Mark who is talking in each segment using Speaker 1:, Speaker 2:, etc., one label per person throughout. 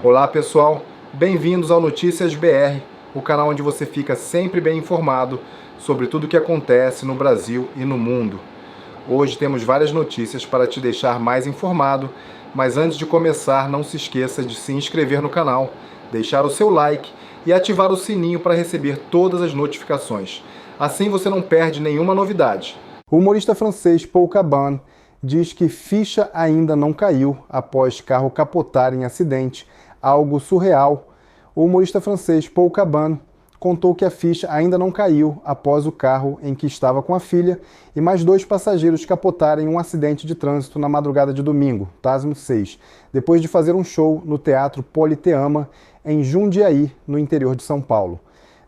Speaker 1: Olá pessoal, bem-vindos ao Notícias BR, o canal onde você fica sempre bem informado sobre tudo o que acontece no Brasil e no mundo. Hoje temos várias notícias para te deixar mais informado, mas antes de começar não se esqueça de se inscrever no canal, deixar o seu like e ativar o sininho para receber todas as notificações. Assim você não perde nenhuma novidade. O humorista francês Paul Cabane diz que ficha ainda não caiu após carro capotar em acidente, algo surreal. O humorista francês Paul Cabane contou que a ficha ainda não caiu após o carro em que estava com a filha e mais 2 passageiros capotarem em um acidente de trânsito na madrugada de domingo, Tasmo 6, depois de fazer um show no Teatro Politeama, em Jundiaí, no interior de São Paulo.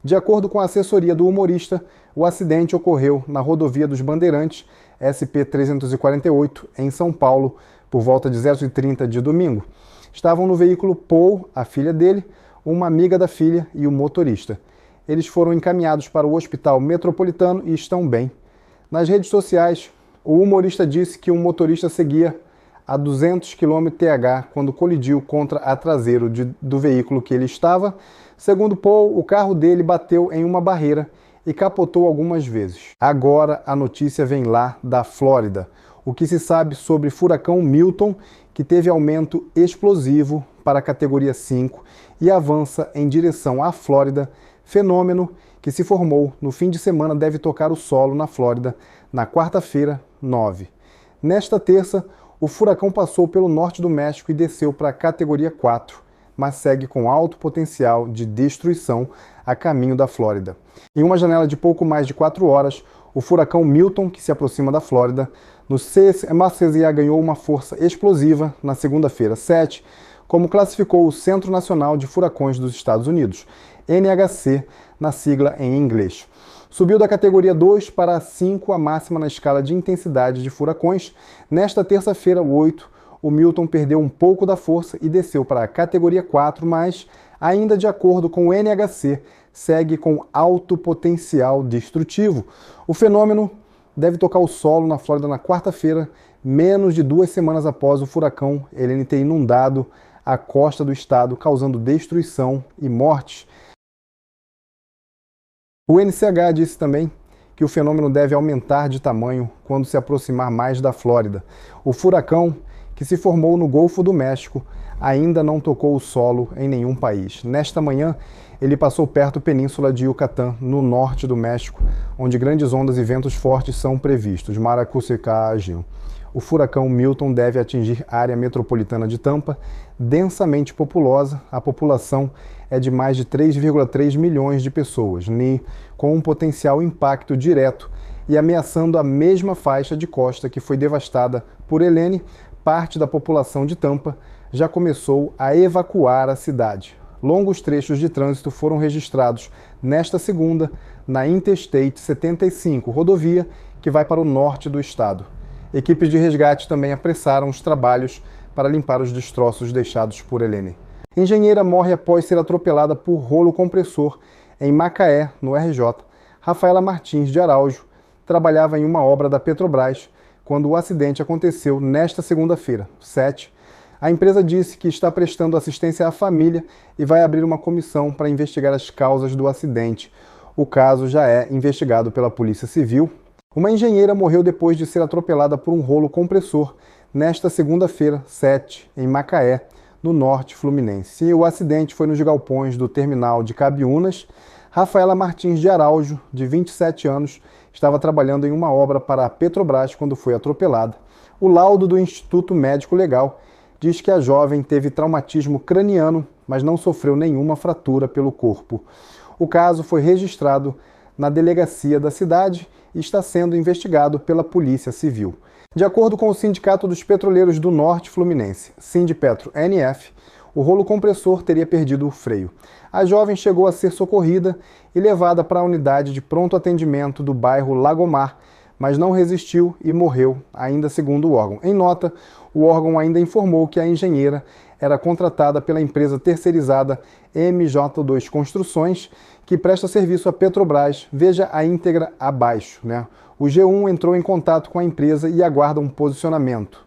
Speaker 1: De acordo com a assessoria do humorista, o acidente ocorreu na rodovia dos Bandeirantes, SP-348, em São Paulo, por volta de 0h30 de domingo. Estavam no veículo Paul, a filha dele, uma amiga da filha e o motorista. Eles foram encaminhados para o Hospital Metropolitano e estão bem. Nas redes sociais, o humorista disse que o motorista seguia a 200 km/h quando colidiu contra a traseira do veículo que ele estava. Segundo Paul, o carro dele bateu em uma barreira e capotou algumas vezes. Agora a notícia vem lá da Flórida. O que se sabe sobre furacão Milton, que teve aumento explosivo para a categoria 5 e avança em direção à Flórida, fenômeno que se formou no fim de semana deve tocar o solo na Flórida na quarta-feira, 9. Nesta terça, o furacão passou pelo norte do México e desceu para a categoria 4, mas segue com alto potencial de destruição a caminho da Flórida. Em uma janela de pouco mais de 4 horas, o furacão Milton, que se aproxima da Flórida, no CMA ganhou uma força explosiva na segunda-feira, 7, como classificou o Centro Nacional de Furacões dos Estados Unidos, NHC, na sigla em inglês. Subiu da categoria 2 para a 5, a máxima na escala de intensidade de furacões. Nesta terça-feira, 8, o Milton perdeu um pouco da força e desceu para a categoria 4, mas, ainda de acordo com o NHC, segue com alto potencial destrutivo. O fenômeno deve tocar o solo na Flórida na quarta-feira, menos de 2 semanas após o furacão Helene ter inundado a costa do estado, causando destruição e mortes. O NCH disse também que o fenômeno deve aumentar de tamanho quando se aproximar mais da Flórida. O furacão, que se formou no Golfo do México, ainda não tocou o solo em nenhum país. Nesta manhã, ele passou perto da península de Yucatán, no norte do México, onde grandes ondas e ventos fortes são previstos. Maracucecagem. O furacão Milton deve atingir a área metropolitana de Tampa, densamente populosa. A população é de mais de 3,3 milhões de pessoas, com um potencial impacto direto e ameaçando a mesma faixa de costa que foi devastada por Helene. Parte da população de Tampa já começou a evacuar a cidade. Longos trechos de trânsito foram registrados nesta segunda na Interstate 75, rodovia que vai para o norte do estado. Equipes de resgate também apressaram os trabalhos para limpar os destroços deixados por Helene. Engenheira morre após ser atropelada por rolo compressor em Macaé, no RJ. Rafaela Martins de Araújo trabalhava em uma obra da Petrobras quando o acidente aconteceu nesta segunda-feira, 7. A empresa disse que está prestando assistência à família e vai abrir uma comissão para investigar as causas do acidente. O caso já é investigado pela Polícia Civil. Uma engenheira morreu depois de ser atropelada por um rolo compressor nesta segunda-feira, 7, em Macaé, no norte fluminense. O acidente foi nos galpões do terminal de Cabiúnas. Rafaela Martins de Araújo, de 27 anos, estava trabalhando em uma obra para a Petrobras quando foi atropelada. O laudo do Instituto Médico Legal diz que a jovem teve traumatismo craniano, mas não sofreu nenhuma fratura pelo corpo. O caso foi registrado na delegacia da cidade e está sendo investigado pela Polícia Civil. De acordo com o Sindicato dos Petroleiros do Norte Fluminense, Sindipetro NF, o rolo compressor teria perdido o freio. A jovem chegou a ser socorrida e levada para a unidade de pronto atendimento do bairro Lagomar, mas não resistiu e morreu, ainda segundo o órgão. Em nota, o órgão ainda informou que a engenheira era contratada pela empresa terceirizada MJ2 Construções, que presta serviço à Petrobras. Veja a íntegra abaixo, O G1 entrou em contato com a empresa e aguarda um posicionamento.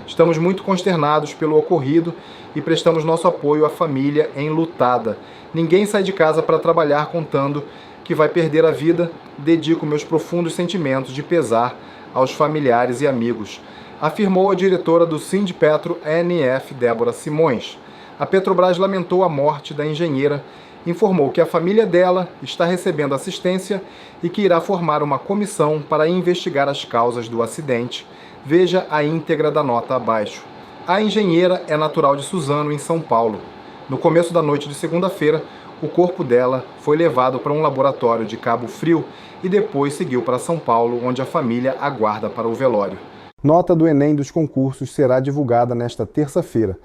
Speaker 1: Estamos muito consternados pelo ocorrido e prestamos nosso apoio à família enlutada. Ninguém sai de casa para trabalhar contando que vai perder a vida. Dedico meus profundos sentimentos de pesar aos familiares e amigos, afirmou a diretora do Sindipetro NF, Débora Simões. A Petrobras lamentou a morte da engenheira, informou que a família dela está recebendo assistência e que irá formar uma comissão para investigar as causas do acidente. Veja a íntegra da nota abaixo. A engenheira é natural de Suzano, em São Paulo. No começo da noite de segunda-feira, o corpo dela foi levado para um laboratório de Cabo Frio e depois seguiu para São Paulo, onde a família aguarda para o velório. Nota do Enem dos concursos será divulgada nesta terça-feira.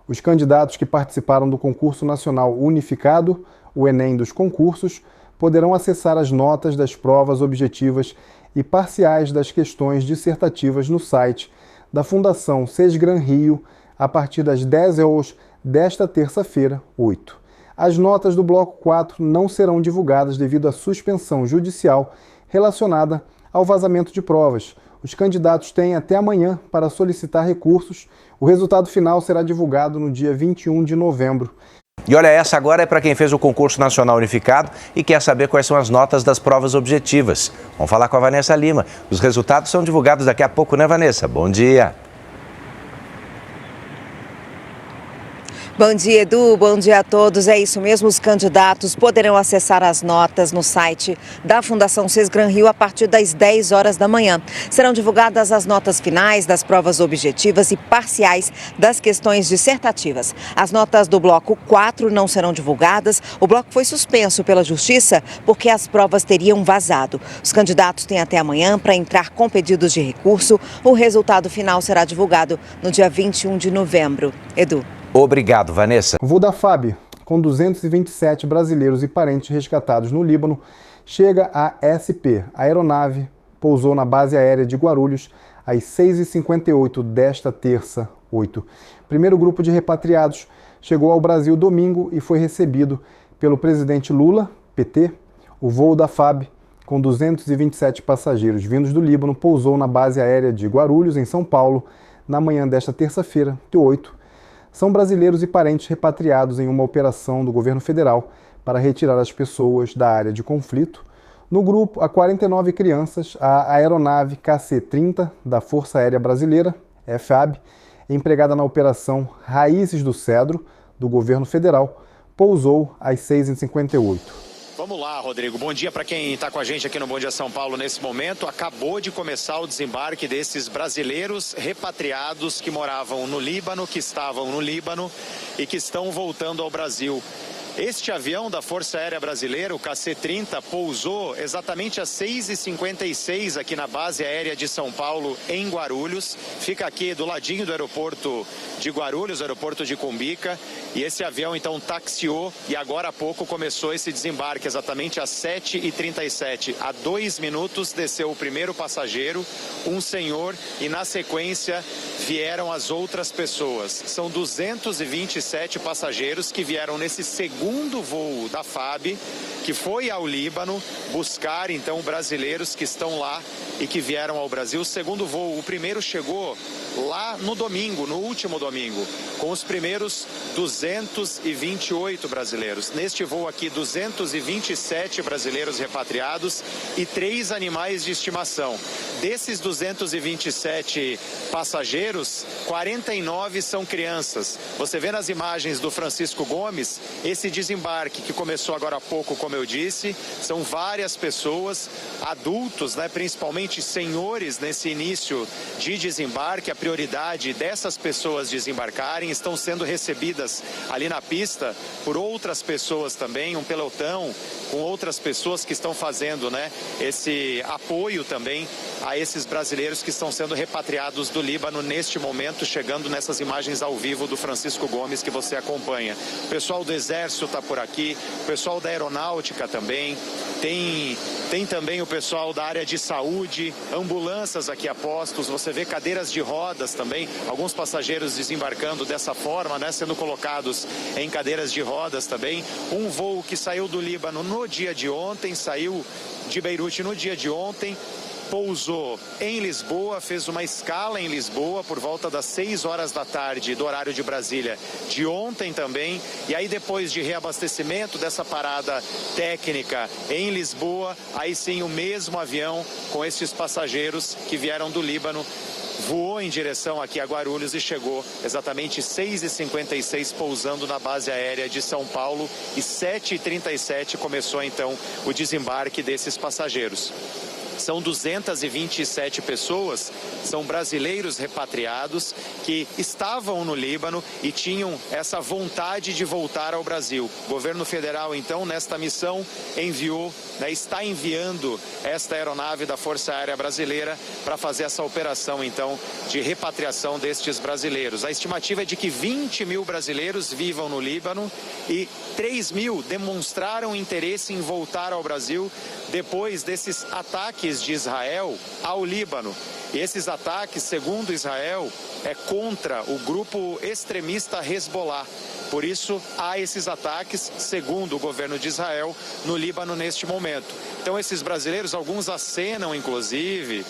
Speaker 1: Os candidatos que participaram do concurso nacional unificado, o Enem dos concursos, poderão acessar as notas das provas objetivas e parciais das questões dissertativas no site da Fundação Sesgran Rio a partir das 10 horas desta terça-feira, 8. As notas do Bloco 4 não serão divulgadas devido à suspensão judicial relacionada ao vazamento de provas. Os candidatos têm até amanhã para solicitar recursos. O resultado final será divulgado no dia 21 de novembro.
Speaker 2: E olha, essa agora é para quem fez o concurso nacional unificado e quer saber quais são as notas das provas objetivas. Vamos falar com a Vanessa Lima. Os resultados são divulgados daqui a pouco, né, Vanessa? Bom dia.
Speaker 3: Bom dia, Edu. Bom dia a todos. É isso mesmo, os candidatos poderão acessar as notas no site da Fundação Sesgran Rio a partir das 10 horas da manhã. Serão divulgadas as notas finais das provas objetivas e parciais das questões dissertativas. As notas do Bloco 4 não serão divulgadas. O bloco foi suspenso pela Justiça porque as provas teriam vazado. Os candidatos têm até amanhã para entrar com pedidos de recurso. O resultado final será divulgado no dia 21 de novembro. Edu.
Speaker 2: Obrigado, Vanessa.
Speaker 1: O voo da FAB, com 227 brasileiros e parentes resgatados no Líbano, chega à SP. A aeronave pousou na base aérea de Guarulhos às 6h58 desta terça, 8. O primeiro grupo de repatriados chegou ao Brasil domingo e foi recebido pelo presidente Lula, PT. O voo da FAB, com 227 passageiros vindos do Líbano, pousou na base aérea de Guarulhos, em São Paulo, na manhã desta terça-feira, 8. São brasileiros e parentes repatriados em uma operação do governo federal para retirar as pessoas da área de conflito. No grupo, há 49 crianças. A aeronave KC-30 da Força Aérea Brasileira, FAB, empregada na operação Raízes do Cedro, do governo federal, pousou às 6h58.
Speaker 4: Vamos lá, Rodrigo. Bom dia para quem está com a gente aqui no Bom Dia São Paulo nesse momento. Acabou de começar o desembarque desses brasileiros repatriados que moravam no Líbano, que estavam no Líbano e que estão voltando ao Brasil. Este avião da Força Aérea Brasileira, o KC-30, pousou exatamente às 6h56 aqui na base aérea de São Paulo, em Guarulhos. Fica aqui do ladinho do aeroporto de Guarulhos, aeroporto de Cumbica. E esse avião, então, taxiou e agora há pouco começou esse desembarque, exatamente às 7h37. Há 2 minutos desceu o primeiro passageiro, um senhor, e na sequência vieram as outras pessoas. São 227 passageiros que vieram nesse segundo voo da FAB, que foi ao Líbano buscar, então, brasileiros que estão lá e que vieram ao Brasil. O segundo voo, o primeiro chegou lá no domingo, no último domingo, com os primeiros 228 brasileiros. Neste voo aqui, 227 brasileiros repatriados e 3 animais de estimação. Desses 227 passageiros, 49 são crianças. Você vê nas imagens do Francisco Gomes, esse desembarque que começou agora há pouco, como eu disse, são várias pessoas, adultos, né, principalmente senhores nesse início de desembarque. A prioridade dessas pessoas desembarcarem estão sendo recebidas ali na pista por outras pessoas também, um pelotão com outras pessoas que estão fazendo, né, esse apoio também a esses brasileiros que estão sendo repatriados do Líbano neste momento, chegando nessas imagens ao vivo do Francisco Gomes que você acompanha. O pessoal do Exército está por aqui, o pessoal da Aeronáutica também, tem também o pessoal da área de saúde, ambulâncias aqui a postos, você vê cadeiras de rodas também, alguns passageiros desembarcando dessa forma, né, sendo colocados em cadeiras de rodas também. Um voo que saiu do Líbano no dia de ontem, saiu de Beirute no dia de ontem, pousou em Lisboa, fez uma escala em Lisboa por volta das 6 horas da tarde do horário de Brasília de ontem também. E aí depois de reabastecimento dessa parada técnica em Lisboa, aí sim o mesmo avião com esses passageiros que vieram do Líbano voou em direção aqui a Guarulhos e chegou exatamente 6h56 pousando na base aérea de São Paulo e 7h37 começou então o desembarque desses passageiros. São 227 pessoas, são brasileiros repatriados que estavam no Líbano e tinham essa vontade de voltar ao Brasil. O governo federal, então, nesta missão, está enviando esta aeronave da Força Aérea Brasileira para fazer essa operação, então, de repatriação destes brasileiros. A estimativa é de que 20 mil brasileiros vivam no Líbano e 3 mil demonstraram interesse em voltar ao Brasil depois desses ataques de Israel ao Líbano. E esses ataques, segundo Israel, é contra o grupo extremista Hezbollah. Por isso, há esses ataques, segundo o governo de Israel, no Líbano neste momento. Então, esses brasileiros, alguns acenam, inclusive,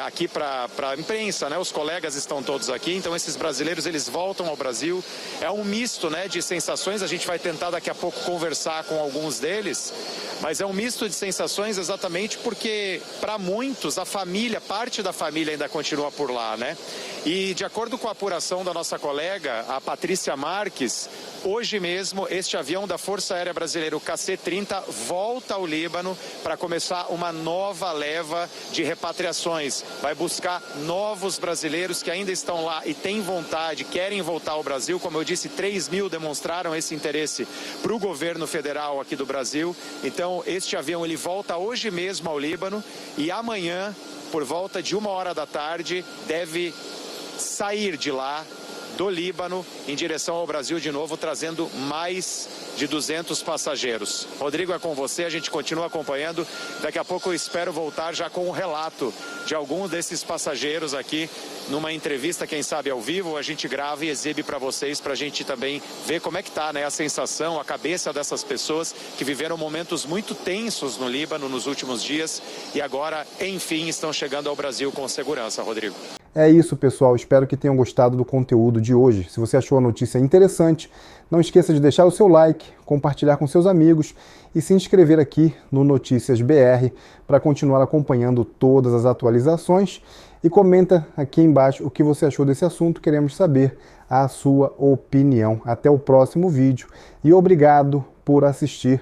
Speaker 4: aqui para a imprensa, né? Os colegas estão todos aqui, então esses brasileiros, eles voltam ao Brasil. É um misto, né, de sensações, a gente vai tentar daqui a pouco conversar com alguns deles, mas é um misto de sensações exatamente porque, para muitos, a família, parte da família ainda continua por lá, né? E, de acordo com a apuração da nossa colega, a Patrícia Marques, hoje mesmo, este avião da Força Aérea Brasileira, o KC-30, volta ao Líbano para começar uma nova leva de repatriações. Vai buscar novos brasileiros que ainda estão lá e têm vontade, querem voltar ao Brasil. Como eu disse, 3 mil demonstraram esse interesse para o governo federal aqui do Brasil. Então, este avião ele volta hoje mesmo ao Líbano e amanhã, por volta de 1h da tarde, deve sair de lá, do Líbano, em direção ao Brasil de novo, trazendo mais de 200 passageiros. Rodrigo, é com você, a gente continua acompanhando. Daqui a pouco eu espero voltar já com um relato de algum desses passageiros aqui, numa entrevista, quem sabe ao vivo, a gente grava e exibe para vocês, para a gente também ver como é que tá, né, a sensação, a cabeça dessas pessoas que viveram momentos muito tensos no Líbano nos últimos dias e agora, enfim, estão chegando ao Brasil com segurança, Rodrigo.
Speaker 1: É isso, pessoal. Espero que tenham gostado do conteúdo de hoje. Se você achou a notícia interessante, não esqueça de deixar o seu like, compartilhar com seus amigos e se inscrever aqui no Notícias BR para continuar acompanhando todas as atualizações. E comenta aqui embaixo o que você achou desse assunto. Queremos saber a sua opinião. Até o próximo vídeo e obrigado por assistir.